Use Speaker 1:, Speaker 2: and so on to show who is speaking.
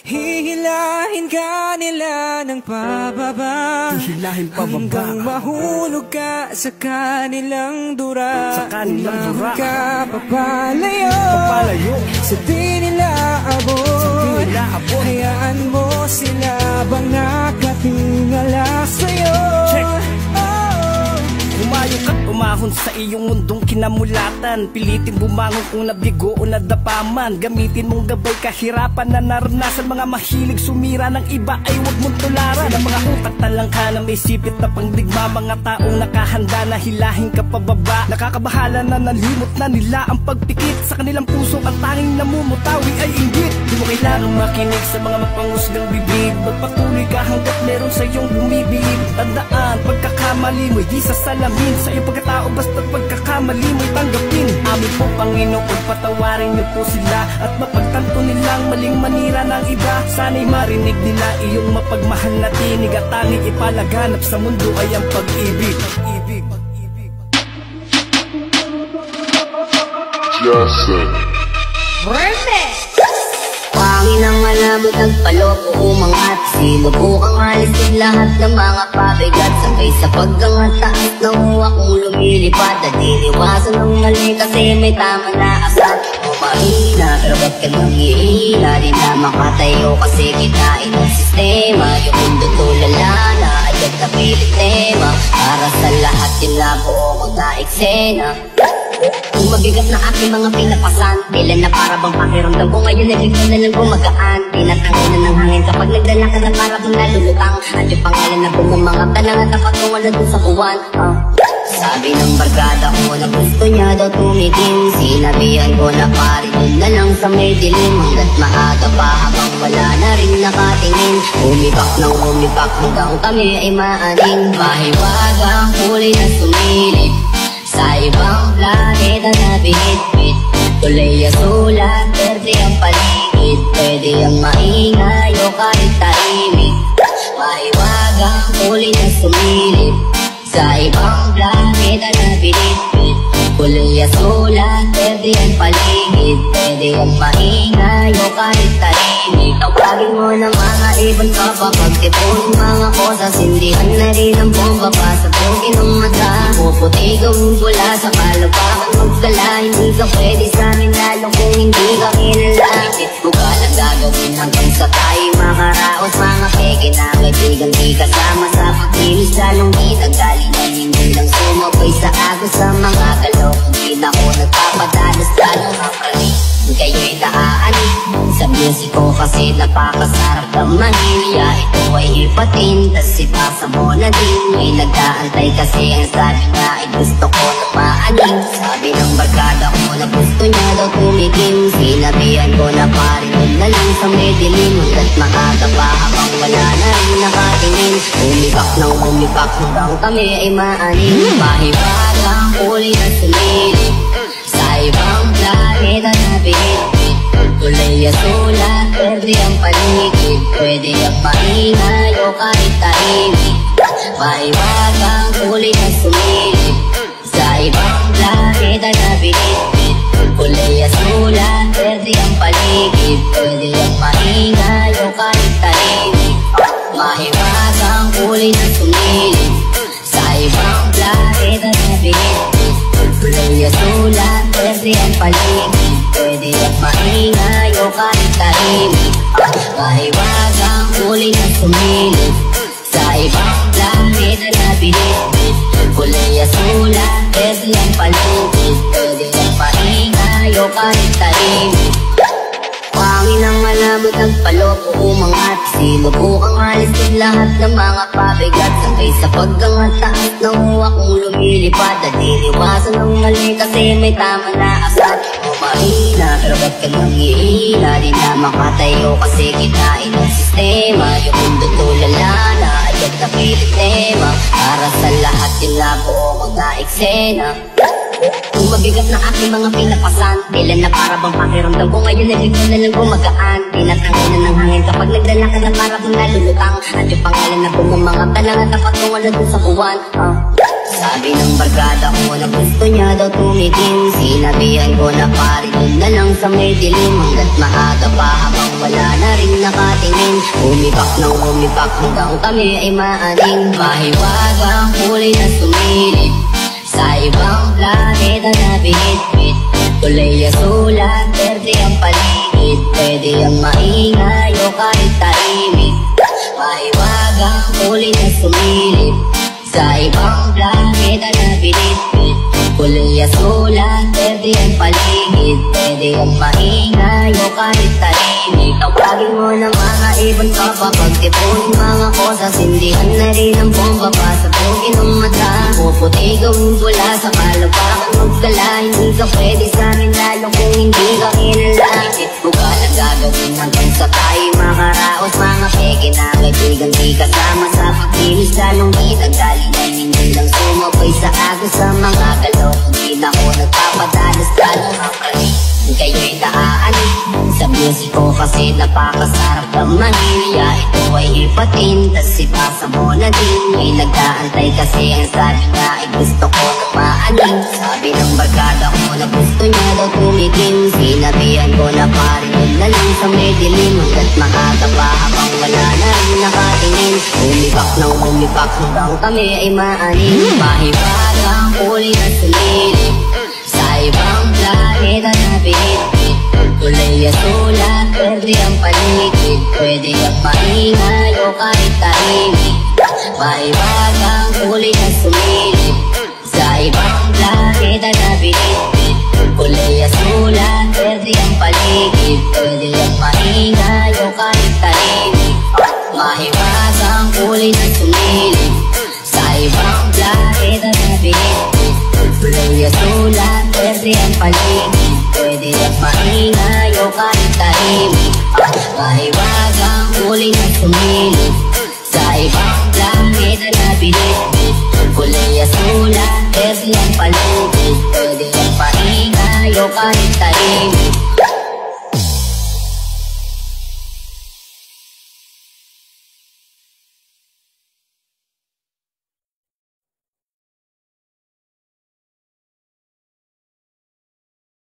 Speaker 1: Hihilahin ka nila ng pababa, hanggang mahulog ka sa kanilang dura. Umahon ka papalayo, sa di nila abot. Hayaan mo sila bang nakatingala sa'yo.
Speaker 2: Umayo ka't umahon sa iyong mundong kinamulatan. Pilitin bumangon kung nabigo o nadapaman. Gamitin mong gabay kahirapan na naranasan. Mga mahilig sumira ng iba ay huwag mong tularan. Ang mga utak talangka na may sipit na pangdigma. Mga taong nakahanda na hilahin ka pababa. Nakakabahala na nalimot na nila ang pagpikit. Sa kanilang puso ang tanging namumutawi ay inggit. Di mo kailangang makinig sa mga mapangusgang bibig. Magpatuloy ka hanggat meron sa iyong bumibig. Tandaan, pagkakamali mo'y di sasalamin. Sa iyong pagkatao basta't pagkakamali mo'y tanggapin. Amin po Panginoon, patawarin niyo po sila at mapagtanto nilang maling manira ng iba. Sana'y marinig nila iyong mapagmahal na tinig at tanging ipalaganap sa mundo ay ang pag-ibig.
Speaker 3: Pangin ang malabot nagpaloko umangat. Sinubukang alisin lahat ng mga pabigat. Sabay sa paggangat taas na huwak kong lumilipad. At iniwasan ng mali kasi may tama na asat. Mahina pero ba't ka nang ihina? Di na makatayo kasi kinain ang sistema. Yung mundo tulala na agad na pilit tema. Para sa lahat yun na buo mga eksena. Kung mabigat na aking mga pinapasan, tila na para bang pakiramdam ko ngayon ay bigla na lang gumagaan. Tinatangay na ng hangin kapag nagdala ka na para bang nalulutang. At yung pangalan na bumamangap na lang at dapat kung wala dun sa buwan. Sabi ng barkada ko na gusto niya daw tumigil. Sinabihan ko na pare dun na lang sa may dilim. Hanggat maaga pa habang wala na rin nakatingin. Umibak ng umibak hanggang kami ay maaning. Mahiwagang huli na sumilip sa ibang planeta na binitbit. Tuloy ang sulat, perde ang paligid. Pwede ang maingay o kahit tahimik. Mahiwagang huli na sumilip sa ibang planeta na binitbit. Tuloy ang sulat, perde ang paligid. Pwede ang maingay o kahit tahimik. Tawagin mo ng mga ibon ka pa pagtipon mga kosas. Sindihan na rin ang bomba pa sa bugin ng mata. Puputi gawin mula sa kalapakan magdala. Hindi ka pwede sa amin lalo kung hindi ka kilala. Isip ko ka lang gagawin hanggang sa tayo makaraos. Mga peke na kaibigan di kasama sa pagkilis. Lalong itagaling na hindi lang sumabay sa agos sa mga galaw. Hindi na ko nagpapadalas lalong mapraning. Kayo'y naaanin sa music ko kasi napakasarap ng manilya. Ito ay hipatin, tas ipasa mo na din. May nag-aantay kasi ang sabi nga ay gusto ko na maanin. Sabi ng barkada ko na gusto niya daw tumigil. Sinabihan ko na pare dun na lang sa may dilim. Hanggat maaga pa habang wala na rin nakatingin. Umibak ng umibak hanggang kami ay maanin. Mahiwagang huli na sumilip sa ibang planeta na binitbit. Tuloy ang sulat, pwede ang paligid. Pwede ang maingay o kahit tahimik. Mahiwagang huli na sumilip sa ibang planeta na binitbit. Tuloy ang sulat, pwede ang paligid. Pwede ang maingay o kahit tahimik. Mahiwagang huli na sumilip sa ibang planeta na binitbit. Tuloy ang sulat, pwede ang paligid. Pwede ang maingay o kahit tahimik. Mahiwagang huli na sumilip sa ibang planeta na binitbit. Tuloy ang sulat, pwede ang paligid. Pwede ang maingay o kahit tahimik. Pangin ang malabot nagpaloko umangat. Sinubukang alisin lahat ng mga pabigat. Sabay sa paggangat taas na huwak kong lumilipad. At iniwasan ng mali kasi may tama na asat. Mahina pero ba't ka nang ihina? Di na makatayo kasi kinain ang sistema. Yung mundo tulala na agad na pilit tema. Para sa lahat yun na buo mga eksena. Kung mabigat na aking mga pinapasan, tila na para bang pakiramdam ko ngayon ay bigla na lang gumagaan. Tinatangay na ng hangin kapag nagdala ka na para bang nalulutang. At yung pangalan na bumamangap na lang at dapat kung wala dun sa buwan. Sabi ng barkada ko na gusto niya daw tumikim. Sinabihan ko na pare doon na lang sa may dilim. Hanggat maaga pa habang wala na rin nakatingin. Umipak ng umipak hanggang kami ay maaning. Mahiwagang kulay na sumilip sa ibang planeta na binitbit. Kulay sulat, berde ang paligid. Pwede ang maingay o kahit tahimik. Mahiwagang kulay na sumilip sa ibang planeta na binitbit. Kulay sulat, berde ang paligid. Pwede ang maingay o kahit tahimik. Tawagin mo ng mga ibon ka pa. Pagtipunin mga kosas, sindihan na rin ang bomba pa. Sa bugin ng mata, puputi gawin pula sa kalapakan magdala. Hindi ka pwede sa amin lalo kung hindi ka kinala. Isip ko ka na gagawin hanggang sa tayo makaraos. Mga peke na kaibigan di kasama sa pagkilis. Lalong itagdali na hindi lang sumabay sa agos. Sa mga galaw, hindi na ko nagpapadalas. Lalo ang kami, kayo'y naaanin sa music ko kasi napakasarap ng manilya. Ito ay hipatin, tas ipasa mo na din. May nag-aantay kasi ang sabi nga ay gusto ko na maanin. Sabi ng barkada ko na gusto niya daw tumikim. Sinabihan ko na pare doon na lang sa may dilim. Hanggat maaga pa habang wala na rin nakatingin. Umipak ng umipak hanggang kami ay maanin. Mahiwagang kulay na sumilip sa ibang planeta na binitbit. Kulay sulat, berde ang paligid. Pwede ang maingay o kahit tahimik. Mahiwagang kulay na sumilip sa ibang planeta na binitbit. Kulay sulat, berde ang paligid. Pwede ang maingay o kahit tahimik. Mahiwagang kulay na sumilip sa ibang planeta na binitbit. Kulay sulat, berde ang paligid. Pwede ang maingay o kahit tahimik. Mahiwagang kulay na sumilip sa ibang planeta na binitbit. Kulay sulat, berde ang paligid. Pwede ang maingay o kahit tahimik.